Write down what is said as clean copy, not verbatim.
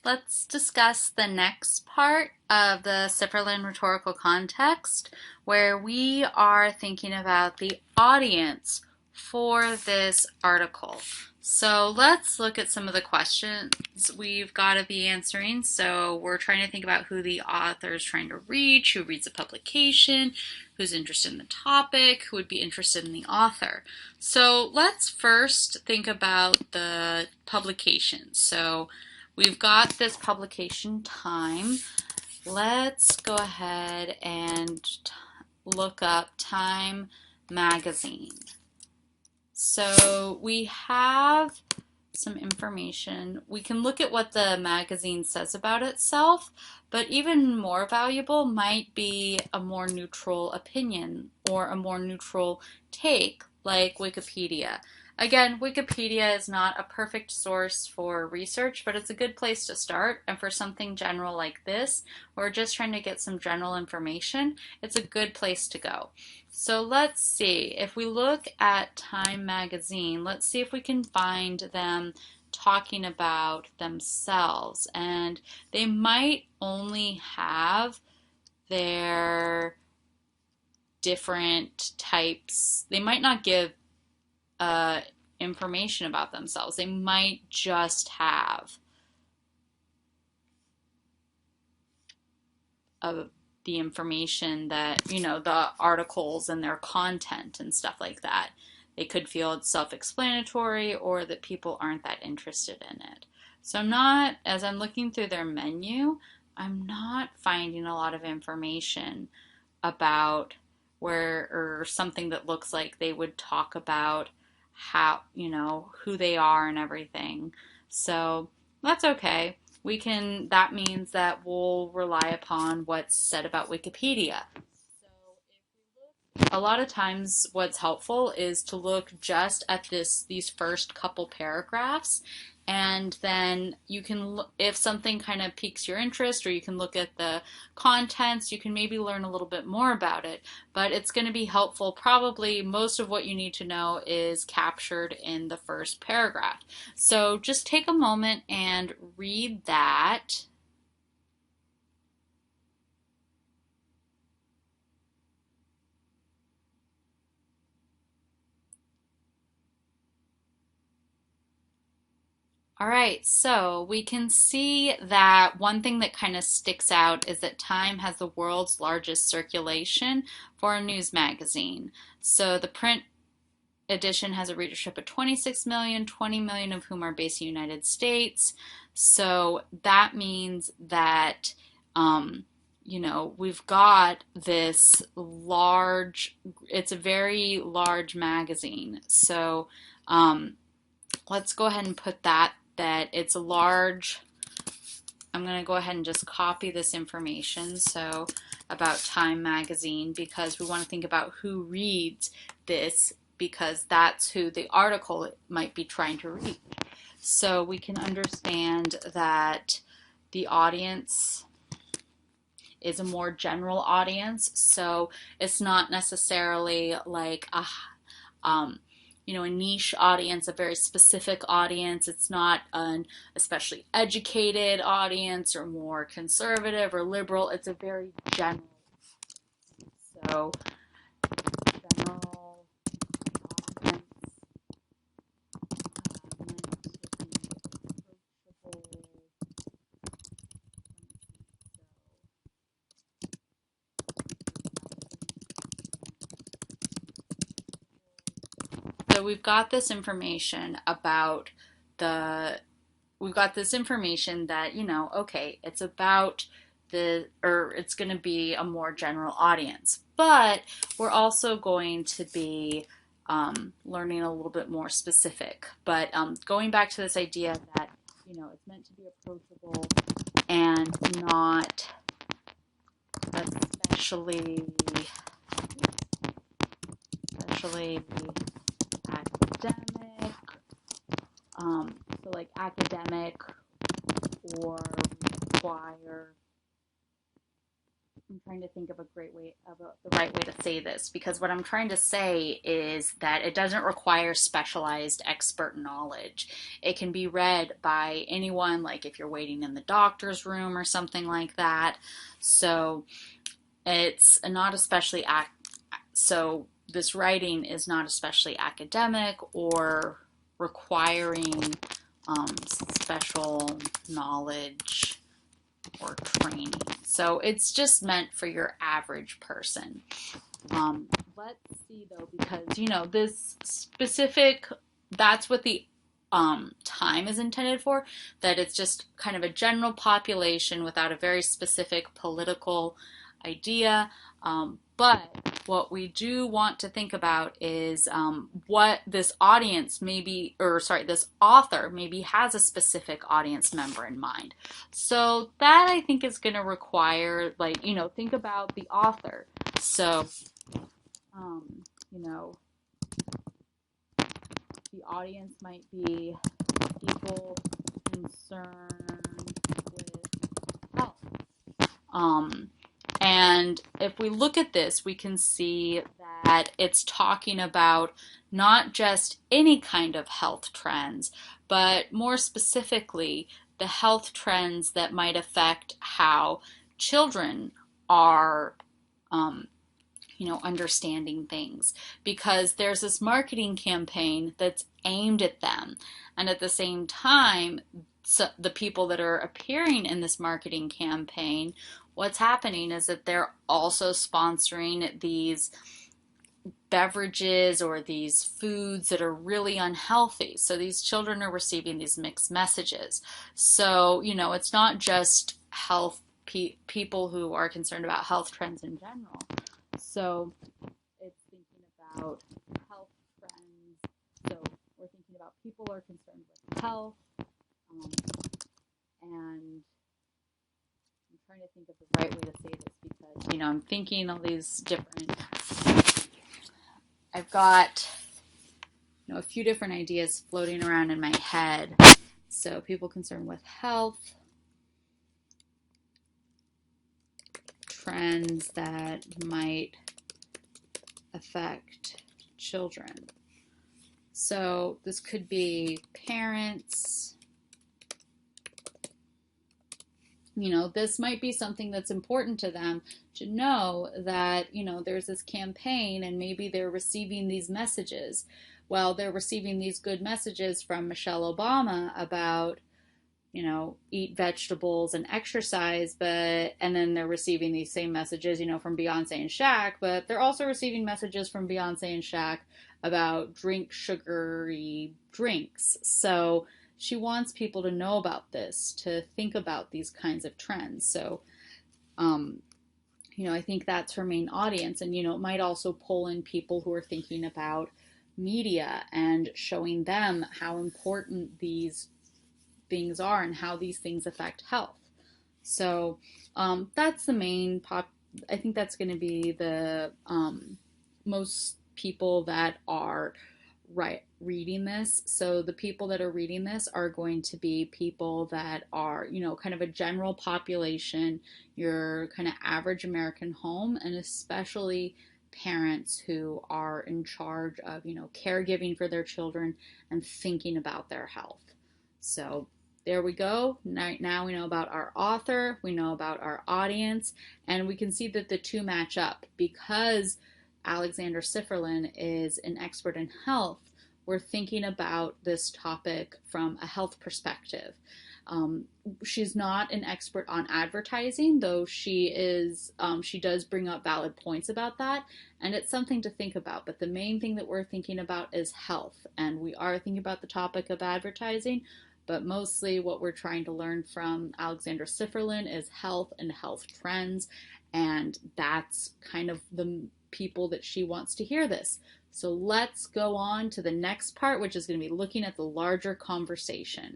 Let's discuss the next part of the Sifferlin rhetorical context, where we are thinking about the audience for this article. So let's look at some of the questions we've got to be answering. So we're trying to think about who the author is trying to reach, who reads the publication, who's interested in the topic, who would be interested in the author. So let's first think about the publication. So we've got this publication time. Let's go ahead and look up Time magazine. So we have some information. We can look at what the magazine says about itself, but even more valuable might be a more neutral opinion or a more neutral take, like Wikipedia. Again, Wikipedia is not a perfect source for research, but it's a good place to start. And for something general like this, we're just trying to get some general information, it's a good place to go. So let's see, if we look at Time magazine, let's see if we can find them talking about themselves. And they might only have their different types, they might not give information about themselves. They might just have the information that, the articles and their content and stuff like that. They could feel it's self-explanatory or that people aren't that interested in it. So as I'm looking through their menu, I'm not finding a lot of information about or something that looks like they would talk about how, who they are and everything. So that's okay. That means that we'll rely upon what's said about Wikipedia. A lot of times what's helpful is to look just at these first couple paragraphs, and then you can, if something kind of piques your interest, or you can look at the contents, you can maybe learn a little bit more about it. But it's going to be helpful. Probably most of what you need to know is captured in the first paragraph. So just take a moment and read that. All right, so we can see that one thing that kind of sticks out is that Time has the world's largest circulation for a news magazine. So the print edition has a readership of 26 million, 20 million of whom are based in the United States. So that means that, we've got this it's a very large magazine. So let's go ahead and put that it's a large. I'm going to go ahead and just copy this information. So about Time magazine, because we want to think about who reads this, because that's who the article might be trying to reach. So we can understand that the audience is a more general audience. So it's not necessarily like a niche audience, a very specific audience. It's not an especially educated audience or more conservative or liberal. It's a very general. So general audience So we've got this information about we've got this information that, okay, it's about it's going to be a more general audience. But we're also going to be learning a little bit more specific. But going back to this idea that, it's meant to be approachable and not especially academic, so like academic or require I'm trying to think of a great way about the right way to say this, because what I'm trying to say is that it doesn't require specialized expert knowledge. It can be read by anyone, like if you're waiting in the doctor's room or something like that. So it's not especially so this writing is not especially academic or requiring special knowledge or training. So it's just meant for your average person. Let's see though, because this specific, that's what the time is intended for, that it's just kind of a general population without a very specific political idea. But what we do want to think about is what this audience maybe, or sorry, this author maybe has a specific audience member in mind. So that I think is going to require, like, think about the author. So, you know, the audience might be people concerned with health. And if we look at this, we can see that it's talking about not just any kind of health trends, but more specifically, the health trends that might affect how children are, understanding things. Because there's this marketing campaign that's aimed at them. And at the same time, so the people that are appearing in this marketing campaign, what's happening is that they're also sponsoring these beverages or these foods that are really unhealthy. So these children are receiving these mixed messages. So, it's not just health people who are concerned about health trends in general. So it's thinking about health trends. So we're thinking about people are concerned with health. And I'm trying to think of the right way to say this, because, I'm thinking all these different, I've got, a few different ideas floating around in my head. So people concerned with health, trends that might affect children. So this could be parents. This might be something that's important to them to know that, there's this campaign and maybe they're receiving these messages. Well, they're receiving these good messages from Michelle Obama about, eat vegetables and exercise, and then they're receiving these same messages, from Beyonce and Shaq, but they're also receiving messages from Beyonce and Shaq about drink sugary drinks. So she wants people to know about this, to think about these kinds of trends. So, I think that's her main audience. And, it might also pull in people who are thinking about media and showing them how important these things are and how these things affect health. So that's the main I think that's going to be the most people that are reading this. So the people that are reading this are going to be people that are, kind of a general population, your kind of average American home, and especially parents who are in charge of, caregiving for their children and thinking about their health. So there we go. Now we know about our author, we know about our audience, and we can see that the two match up. Because Alexander Sifferlin is an expert in health, we're thinking about this topic from a health perspective. She's not an expert on advertising, though she does bring up valid points about that, and it's something to think about. But the main thing that we're thinking about is health, and we are thinking about the topic of advertising, but mostly what we're trying to learn from Alexander Sifferlin is health and health trends, and that's kind of the people that she wants to hear this. So let's go on to the next part, which is going to be looking at the larger conversation.